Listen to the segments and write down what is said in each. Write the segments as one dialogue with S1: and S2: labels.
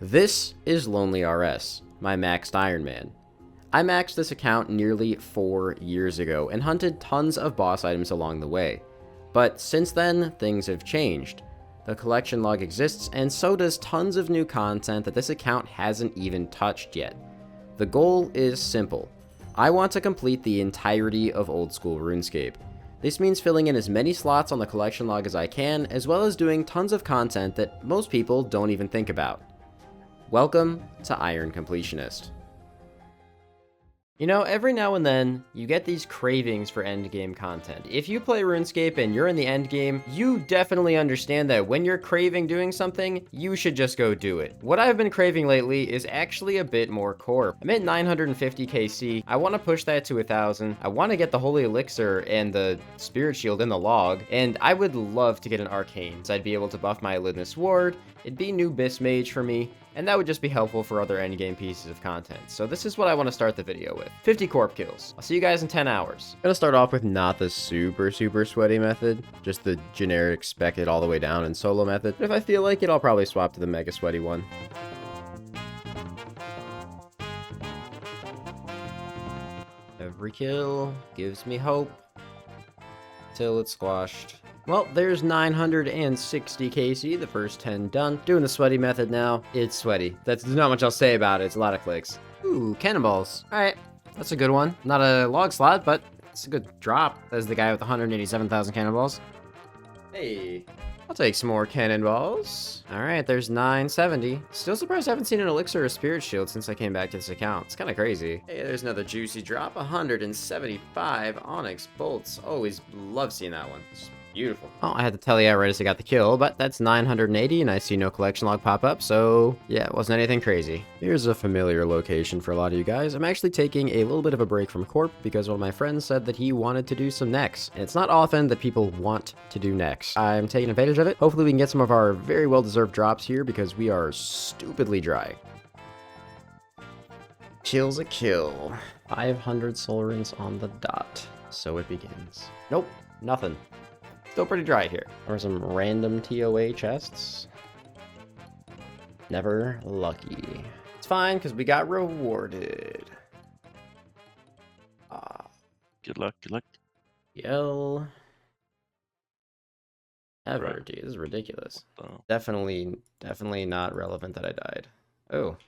S1: This is LonelyRS, my maxed Iron Man. I maxed this account nearly 4 years ago and hunted tons of boss items along the way. But since then, things have changed. The collection log exists, and so does tons of new content that this account hasn't even touched yet. The goal is simple. I want to complete the entirety of old school RuneScape. This means filling in as many slots on the collection log as I can, as well as doing tons of content that most people don't even think about. Welcome to Iron Completionist. You know, every now and then, you get these cravings for endgame content. If you play RuneScape and you're in the endgame, you definitely understand that when you're craving doing something, you should just go do it. What I've been craving lately is actually a bit more Corp. I'm at 950 KC, I want to push that to 1000, I want to get the Holy Elixir and the Spirit Shield in the log, and I would love to get an Arcane, so I'd be able to buff my Elidness Ward, it'd be new Bis Mage for me, and that would just be helpful for other endgame pieces of content. So this is what I want to start the video with. 50 Corp kills. I'll see you guys in 10 hours. I'm gonna start off with not the super sweaty method, just the generic spec it all the way down in solo method. But if I feel like it, I'll probably swap to the mega sweaty one. Every kill gives me hope till it's squashed. Well, there's 960 KC, the first 10 done. Doing the sweaty method now. It's sweaty. There's not much I'll say about it. It's a lot of clicks. Ooh, cannonballs. All right, that's a good one. Not a log slot, but it's a good drop. There's the guy with 187,000 cannonballs. Hey, I'll take some more cannonballs. All right, there's 970. Still surprised I haven't seen an elixir or spirit shield since I came back to this account. It's kind of crazy. Hey, there's another juicy drop. 175 onyx bolts. Always love seeing that one. It's beautiful. Oh, I had to tell you right as I got the kill, but that's 980 and I see no collection log pop up, so yeah, it wasn't anything crazy. Here's a familiar location for a lot of you guys. I'm actually taking a little bit of a break from Corp because one of my friends said that he wanted to do some necks. And it's not often that people want to do necks. I'm taking advantage of it. Hopefully we can get some of our very well-deserved drops here because we are stupidly dry. Kill's a kill. 500 soul rings on the dot. So it begins. Nope, nothing. Still pretty dry here. Or some random TOA chests. Never lucky. It's fine, because we got rewarded.
S2: Good luck, good luck.
S1: Yell. Ever, dude. This is ridiculous. Definitely not relevant that I died. Oh.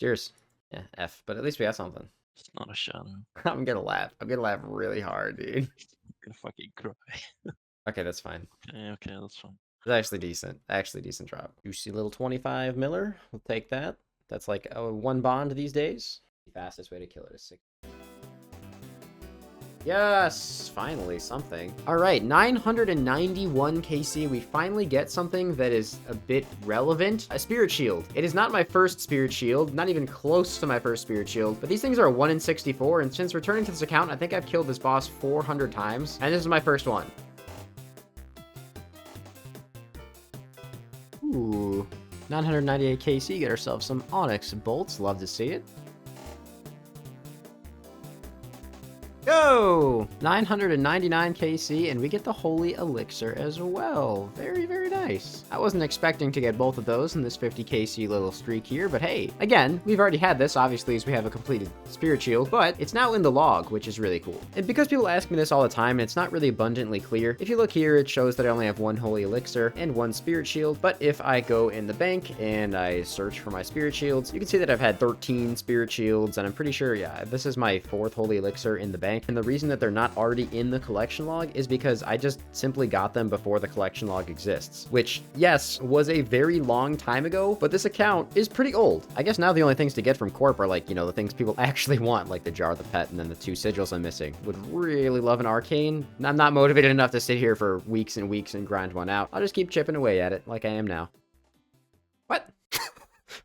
S1: Cheers. Yeah, F. But at least we got something.
S2: It's not a shadow.
S1: I'm gonna laugh. I'm gonna laugh really hard, dude.
S2: I'm gonna fucking cry.
S1: Okay, that's fine.
S2: Okay, that's fine.
S1: It's actually decent. Actually decent drop. Juicy little 25 miller. We'll take that. That's like a 1 bond these days. The fastest way to kill it is 6. Yes, finally something. All right, 991 KC. We finally get something that is a bit relevant. A Spirit Shield. It is not my first Spirit Shield, not even close to my first Spirit Shield, but these things are a 1 in 64, and since returning to this account, I think I've killed this boss 400 times, and this is my first one. Ooh, 998 KC, get ourselves some onyx bolts. Love to see it. Go! 999 KC, and we get the Holy Elixir as well. Very, very nice. I wasn't expecting to get both of those in this 50 KC little streak here, but hey, again, we've already had this, obviously, as we have a completed Spirit Shield, but it's now in the log, which is really cool. And because people ask me this all the time, and it's not really abundantly clear, if you look here, it shows that I only have 1 Holy Elixir and 1 Spirit Shield, but if I go in the bank and I search for my Spirit Shields, you can see that I've had 13 Spirit Shields, and I'm pretty sure, yeah, this is my 4th Holy Elixir in the bank. And the reason that they're not already in the collection log is because I just simply got them before the collection log exists, which, yes, was a very long time ago, but this account is pretty old. I guess now the only things to get from Corp are like, you know, the things people actually want, like the Jar of the Pet and then the 2 sigils I'm missing. Would really love an Arcane. I'm not motivated enough to sit here for weeks and weeks and grind one out. I'll just keep chipping away at it like I am now. What?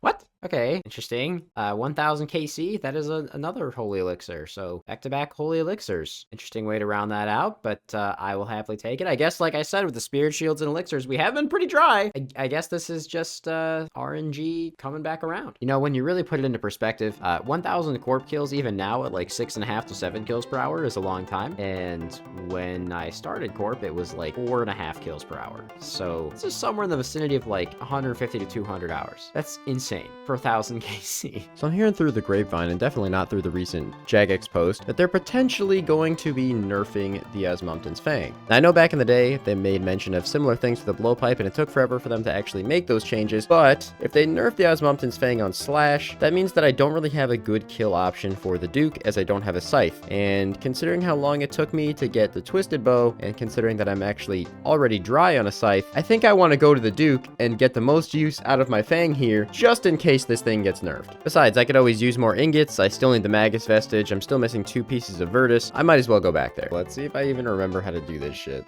S1: What? Okay, interesting. 1000 KC, that is another holy elixir. So back-to-back holy elixirs. Interesting way to round that out, but I will happily take it. I guess, like I said, with the spirit shields and elixirs, we have been pretty dry. I guess this is just RNG coming back around. You know, when you really put it into perspective, 1000 Corp kills even now at like 6.5 to 7 kills per hour is a long time. And when I started Corp, it was like 4.5 kills per hour. So this is somewhere in the vicinity of like 150 to 200 hours. That's insane for 1000 KC. So I'm hearing through the grapevine, and definitely not through the recent Jagex post, that they're potentially going to be nerfing the Asmon's Fang. Now, I know back in the day, they made mention of similar things to the blowpipe, and it took forever for them to actually make those changes, but if they nerf the Asmon's Fang on Slash, that means that I don't really have a good kill option for the Duke, as I don't have a Scythe. And considering how long it took me to get the Twisted Bow, and considering that I'm actually already dry on a Scythe, I think I want to go to the Duke and get the most use out of my Fang here, just in case this thing gets nerfed. Besides, I could always use more ingots. I still need the Magus Vestige. I'm still missing 2 pieces of Virtus. I might as well go back there. Let's see if I even remember how to do this shit.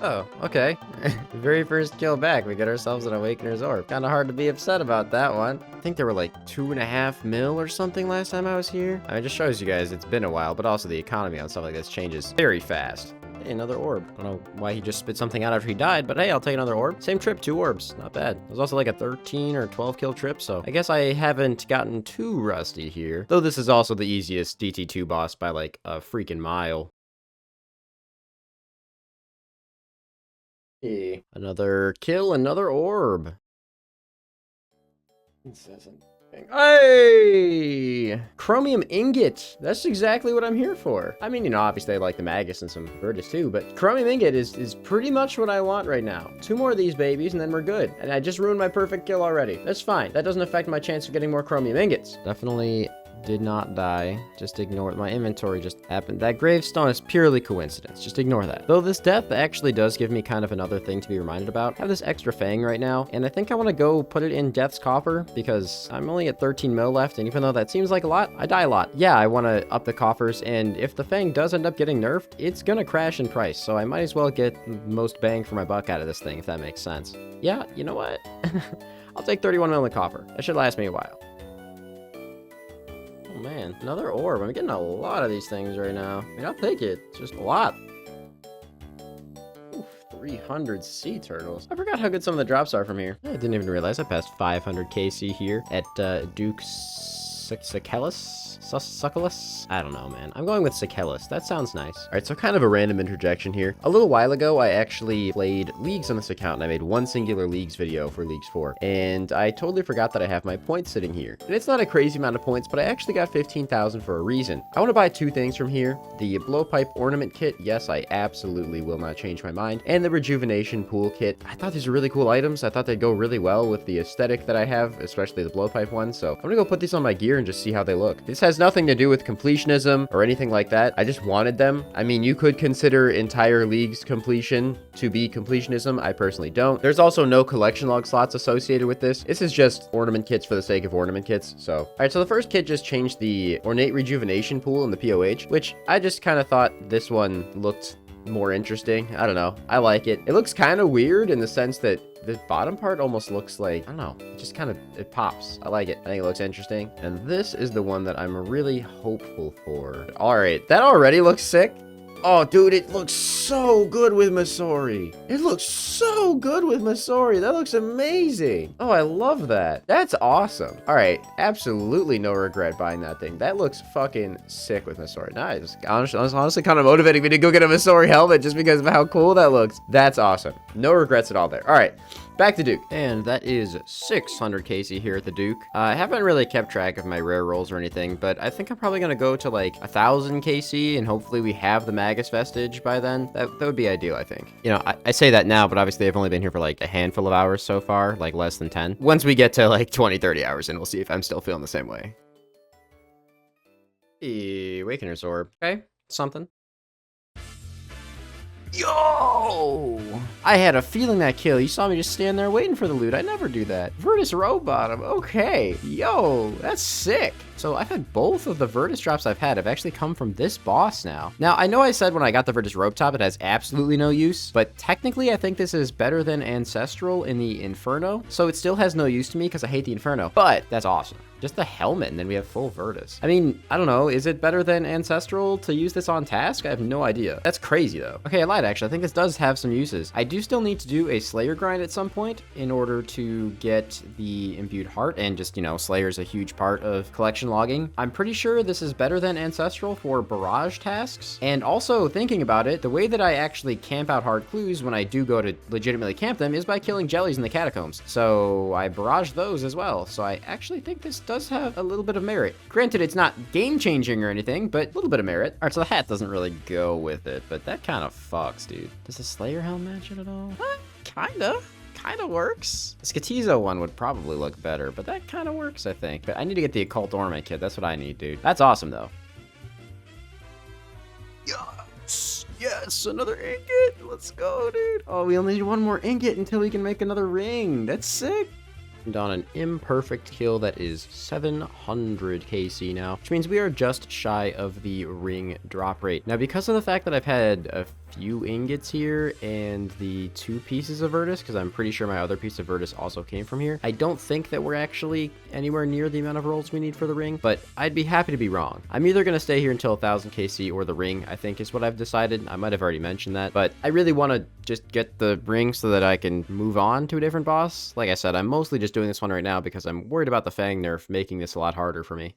S1: Oh, okay. Very first kill back, we get ourselves an Awakener's Orb. Kinda hard to be upset about that one. I think there were like 2.5 mil or something last time I was here. I mean, it just shows you guys it's been a while, but also the economy on stuff like this changes very fast. Hey, another orb. I don't know why he just spit something out after he died, but hey, I'll take another orb. Same trip, 2 orbs. Not bad. It was also like a 13 or 12 kill trip, so I guess I haven't gotten too rusty here. Though this is also the easiest DT2 boss by like a freaking mile. Hey, another kill, another orb. Hey! Chromium ingot. That's exactly what I'm here for. I mean, you know, obviously I like the Magus and some Virtus too, but chromium ingot is pretty much what I want right now. 2 more of these babies and then we're good. And I just ruined my perfect kill already. That's fine. That doesn't affect my chance of getting more chromium ingots. Definitely did not die. Just ignore it. My inventory just happened. That gravestone is purely coincidence. Just ignore that. Though this death actually does give me kind of another thing to be reminded about. I have this extra Fang right now, and I think I want to go put it in Death's Coffer because I'm only at 13 mil left, and even though that seems like a lot, I die a lot. Yeah, I want to up the coffers, and if the Fang does end up getting nerfed, it's gonna crash in price, so I might as well get most bang for my buck out of this thing, if that makes sense. Yeah, you know what? I'll take 31 mil in the coffer. That should last me a while. Oh man, another orb. I'm getting a lot of these things right now. I mean, I'll take it. It's just a lot. Oof, 300 sea turtles. I forgot how good some of the drops are from here. I didn't even realize I passed 500 KC here at Duke Succulus? I don't know, man. I'm going with Succulus. That sounds nice. All right, so kind of a random interjection here. A little while ago, I actually played Leagues on this account, and I made one singular Leagues video for Leagues 4. And I totally forgot that I have my points sitting here. And it's not a crazy amount of points, but I actually got 15,000 for a reason. I want to buy 2 things from here. The Blowpipe Ornament Kit. Yes, I absolutely will not change my mind. And the Rejuvenation Pool Kit. I thought these were really cool items. I thought they'd go really well with the aesthetic that I have, especially the Blowpipe one. So I'm going to go put these on my gear and just see how they look. This has nothing to do with completionism or anything like that. I just wanted them. I mean, you could consider entire League's completion to be completionism. I personally don't. There's also no collection log slots associated with this. This is just ornament kits for the sake of ornament kits. So, all right, so the first kit just changed the Ornate Rejuvenation Pool in the POH, which I just kind of thought this one looked more interesting. I don't know. I like it. It looks kind of weird in the sense that the bottom part almost looks like, I don't know, it just kind of, it pops. I like it. I think it looks interesting. And this is the one that I'm really hopeful for. All right, that already looks sick. Oh, dude, it looks so good with Masori. It looks so good with Masori. That looks amazing. Oh, I love that. That's awesome. All right, absolutely no regret buying that thing. That looks fucking sick with Masori. Nice. Honestly kind of motivating me to go get a Masori helmet just because of how cool that looks. That's awesome. No regrets at all there. All right. Back to Duke. And that is 600 KC here at the Duke. I haven't really kept track of my rare rolls or anything, but I think I'm probably going to go to like 1000 KC and hopefully we have the Magus Vestige by then. That would be ideal, I think. You know, I say that now, but obviously I've only been here for like a handful of hours so far, like less than 10. Once we get to like 20, 30 hours in, we'll see if I'm still feeling the same way. Awakener's Orb. Okay, something. Yo! I had a feeling that kill. You saw me just stand there waiting for the loot. I never do that. Virtus Rowbottom. Okay. Yo, that's sick. So I've had both of the Virtus drops I've had have actually come from this boss now. Now, I know I said when I got the Virtus Rope Top it has absolutely no use, but technically I think this is better than Ancestral in the Inferno. So it still has no use to me because I hate the Inferno, but that's awesome. Just the helmet, and then we have full Virtus. I mean, I don't know. Is it better than Ancestral to use this on task? I have no idea. That's crazy, though. Okay, I lied, actually. I think this does have some uses. I do still need to do a Slayer grind at some point in order to get the Imbued Heart, and just, you know, Slayer's a huge part of collection logging. I'm pretty sure this is better than Ancestral for barrage tasks. And also, thinking about it, the way that I actually camp out hard clues when I do go to legitimately camp them is by killing jellies in the catacombs. So I barrage those as well. So I actually think this does have a little bit of merit. Granted, it's not game-changing or anything, but a little bit of merit. All right, so the hat doesn't really go with it, but that kind of fucks, dude. Does the Slayer helm match it at all? Kinda works. The Skatizo one would probably look better, but that kind of works, I think. But I need to get the Occult Ornament kit. That's what I need, dude. That's awesome, though. Yes, another ingot. Let's go, dude. Oh, we only need one more ingot until we can make another ring. That's sick. On an imperfect kill that is 700 KC now, which means we are just shy of the ring drop rate. Now, because of the fact that I've had a few ingots here and the 2 pieces of Virtus, because I'm pretty sure my other piece of Virtus also came from here, I don't think that we're actually anywhere near the amount of rolls we need for the ring, but I'd be happy to be wrong. I'm either going to stay here until 1000 KC or the ring, I think is what I've decided. I might have already mentioned that, but I really want to just get the ring so that I can move on to a different boss. Like I said, I'm mostly just doing this one right now because I'm worried about the Fang nerf making this a lot harder for me.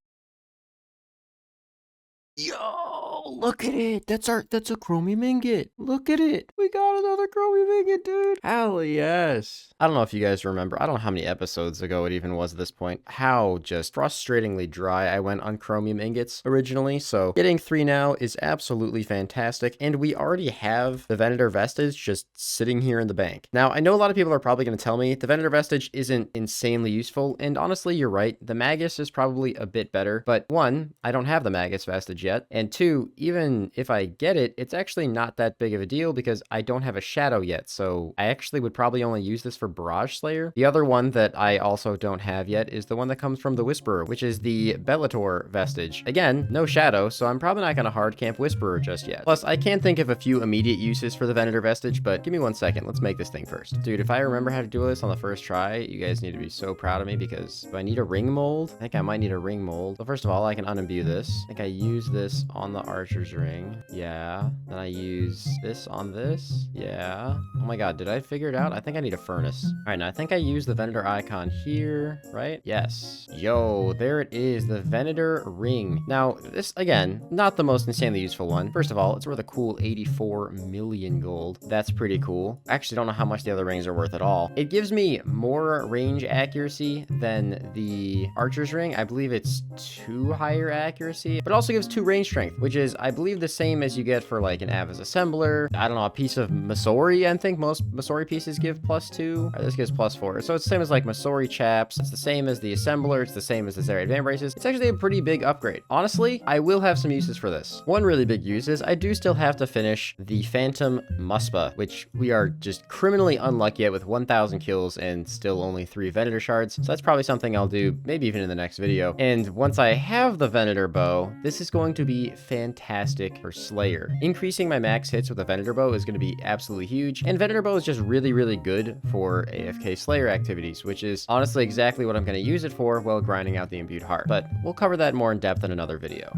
S1: Yo, look at it. That's a chromium ingot. Look at it. We got another chromium ingot, dude. Hell yes. I don't know if you guys remember. I don't know how many episodes ago it even was at this point. How just frustratingly dry I went on chromium ingots originally. So getting 3 now is absolutely fantastic. And we already have the Vandelinde Vestige just sitting here in the bank. Now, I know a lot of people are probably going to tell me the Vandelinde Vestige isn't insanely useful. And honestly, you're right. The Magus is probably a bit better. But 1, I don't have the Magus Vestige yet. And 2, even if I get it, it's actually not that big of a deal because I don't have a Shadow yet. So I actually would probably only use this for Barrage Slayer. The other one that I also don't have yet is the one that comes from the Whisperer, which is the Belzeddarr Vestige. Again, no Shadow, so I'm probably not going to hard camp Whisperer just yet. Plus, I can think of a few immediate uses for the Vandelinde Vestige, but give me 1 second. Let's make this thing first. Dude, if I remember how to do this on the first try, you guys need to be so proud of me because do I need a ring mold? I think I might need a ring mold. So first of all, I can unimbue this. I think I use this on the Archer's Ring. Yeah. Then I use this on this. Yeah. Oh my god, did I figure it out? I think I need a furnace. Alright, now I think I use the Vandelinde icon here, right? Yes. Yo, there it is, the Vandelinde Ring. Now, this, again, not the most insanely useful one. First of all, it's worth a cool 84 million gold. That's pretty cool. I actually don't know how much the other rings are worth at all. It gives me more range accuracy than the Archer's Ring. I believe it's 2 higher accuracy, but also gives 2 range strength, which is, I believe, the same as you get for like an Ava's Assembler. I don't know, a piece of Masori. I think most Masori pieces give +2. This gives +4. So it's the same as like Masori Chaps. It's the same as the Assembler. It's the same as the Zeri Advanced Braces. It's actually a pretty big upgrade. Honestly, I will have some uses for this. One really big use is I do still have to finish the Phantom Muspa, which we are just criminally unlucky at with 1,000 kills and still only 3 Venator shards. So that's probably something I'll do maybe even in the next video. And once I have the Venator bow, this is going to be fantastic for Slayer. Increasing my max hits with a Venator bow is going to be absolutely huge. And Venator bow is just really, really good for AFK Slayer activities, which is honestly exactly what I'm going to use it for while grinding out the Imbued Heart. But we'll cover that more in depth in another video.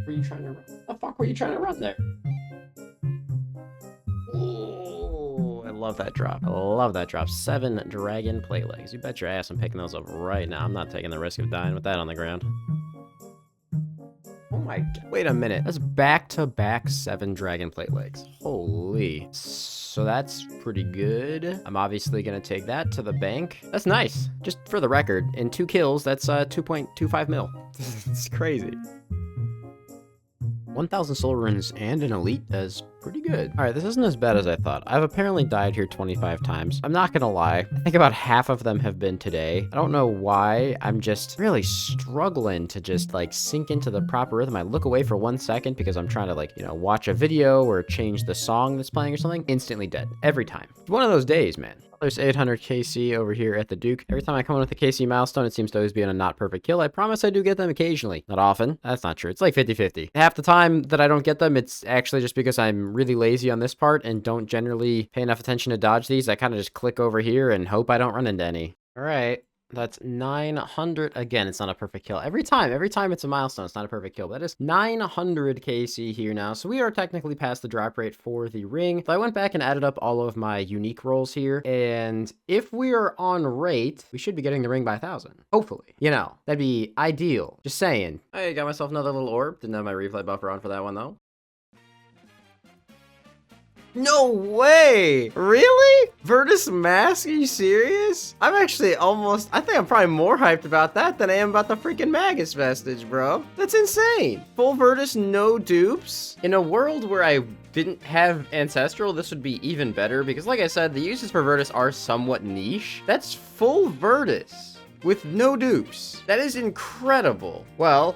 S1: Were you trying to run? The fuck were you trying to run there? Oh, I love that drop. I love that drop. 7 dragon plate legs. You bet your ass I'm picking those up right now. I'm not taking the risk of dying with that on the ground. Oh my god. Wait a minute. That's back-to-back 7 dragon plate legs. Holy. So that's pretty good. I'm obviously going to take that to the bank. That's nice. Just for the record, in 2 kills, that's 2.25 mil. It's crazy. 1,000 soul runes and an elite as pretty good. All right, this isn't as bad as I thought. I've apparently died here 25 times. I'm not gonna lie. I think about half of them have been today. I don't know why. I'm just really struggling to just like sink into the proper rhythm. I look away for 1 second because I'm trying to like, you know, watch a video or change the song that's playing or something. Instantly dead. Every time. It's one of those days, man. There's 800 KC over here at the Duke. Every time I come in with a KC milestone, it seems to always be on a not perfect kill. I promise I do get them occasionally. Not often. That's not true. It's like 50-50. Half the time that I don't get them, it's actually just because I'm really lazy on this part and don't generally pay enough attention to dodge these. I kind of just click over here and hope I don't run into any. All right. That's 900. Again, it's not a perfect kill. Every time it's a milestone, it's not a perfect kill. But that is 900 KC here now. So we are technically past the drop rate for the ring. So I went back and added up all of my unique rolls here. And if we are on rate, we should be getting the ring by 1,000. Hopefully. You know, that'd be ideal. Just saying. I got myself another little orb. Didn't have my replay buffer on for that one, though. No way! Really? Virtus Mask? Are you serious? I'm actually I think I'm probably more hyped about that than I am about the freaking Magus Vestige, bro. That's insane. Full Virtus, no dupes. In a world where I didn't have Ancestral, this would be even better because like I said, the uses for Virtus are somewhat niche. That's full Virtus with no dupes. That is incredible. Well,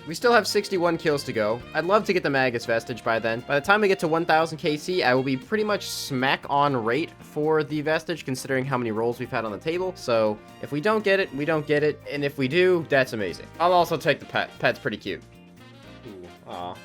S1: we still have 61 kills to go. I'd love to get the Magus Vestige by then. By the time we get to 1000 KC, I will be pretty much smack on rate for the Vestige, considering how many rolls we've had on the table. So if we don't get it, we don't get it. And if we do, that's amazing. I'll also take the pet. Pet's pretty cute. Ooh, aw.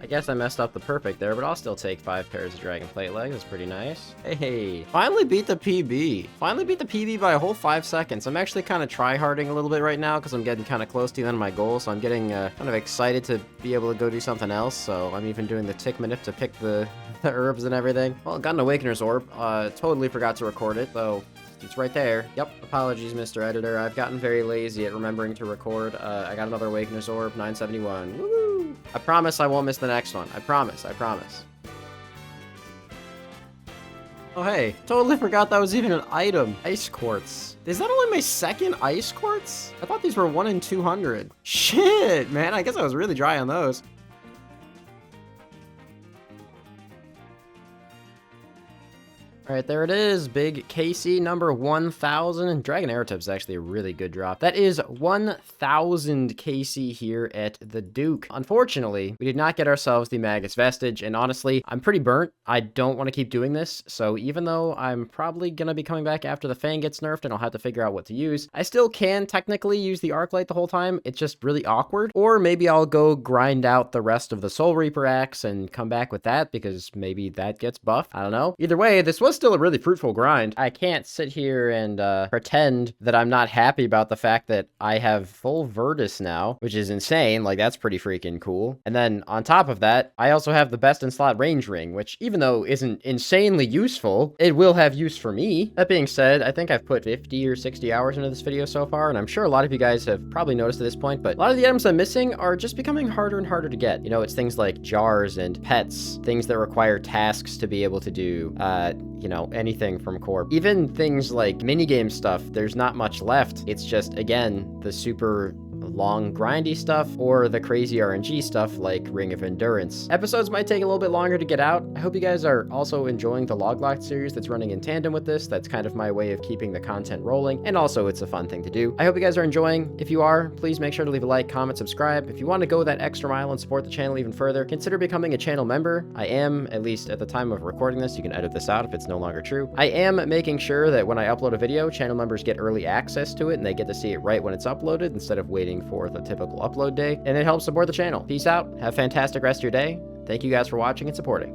S1: I guess I messed up the perfect there, but I'll still take 5 pairs of Dragon Plate legs. That's pretty nice. Hey, finally beat the PB. Finally beat the PB by a whole 5 seconds. I'm actually kind of try-harding a little bit right now because I'm getting kind of close to the end of my goal, so I'm getting kind of excited to be able to go do something else. So I'm even doing the tick manip to pick the herbs and everything. Well, got an Awakener's Orb. Totally forgot to record it, so it's right there. Yep, apologies, Mr. Editor. I've gotten very lazy at remembering to record. I got another Awakener's Orb, 971. Woo! I promise I won't miss the next one. I promise. I promise. Oh, hey. Totally forgot that was even an item. Ice Quartz. Is that only my second Ice Quartz? I thought these were 1 in 200. Shit, man. I guess I was really dry on those. All right, there it is. Big KC number 1000. Dragon Aerotip is actually a really good drop. That is 1000 KC here at the Duke. Unfortunately, we did not get ourselves the Magus Vestige, and honestly, I'm pretty burnt. I don't want to keep doing this, so even though I'm probably going to be coming back after the Fang gets nerfed and I'll have to figure out what to use, I still can technically use the Arc Light the whole time. It's just really awkward. Or maybe I'll go grind out the rest of the Soul Reaper axe and come back with that because maybe that gets buffed. I don't know. Either way, this was still a really fruitful grind. I can't sit here and pretend that I'm not happy about the fact that I have full Virtus now, which is insane. Like, that's pretty freaking cool. And then on top of that, I also have the best in slot range ring, which even though isn't insanely useful, it will have use for me. That being said, I think I've put 50 or 60 hours into this video so far, and I'm sure a lot of you guys have probably noticed at this point, but a lot of the items I'm missing are just becoming harder and harder to get. You know, it's things like jars and pets, things that require tasks to be able to do, you know, anything from Corp. Even things like minigame stuff, there's not much left. It's just, again, the super long grindy stuff or the crazy RNG stuff like Ring of Endurance. Episodes might take a little bit longer to get out. I hope you guys are also enjoying the Log Locked series that's running in tandem with this. That's kind of my way of keeping the content rolling, and also it's a fun thing to do. I hope you guys are enjoying. If you are, please make sure to leave a like, comment, subscribe. If you want to go that extra mile and support the channel even further, consider becoming a channel member. I am, at least at the time of recording this, you can edit this out if it's no longer true. I am making sure that when I upload a video, channel members get early access to it and they get to see it right when it's uploaded instead of waiting for the typical upload day, and it helps support the channel. Peace out. Have a fantastic rest of your day. Thank you guys for watching and supporting.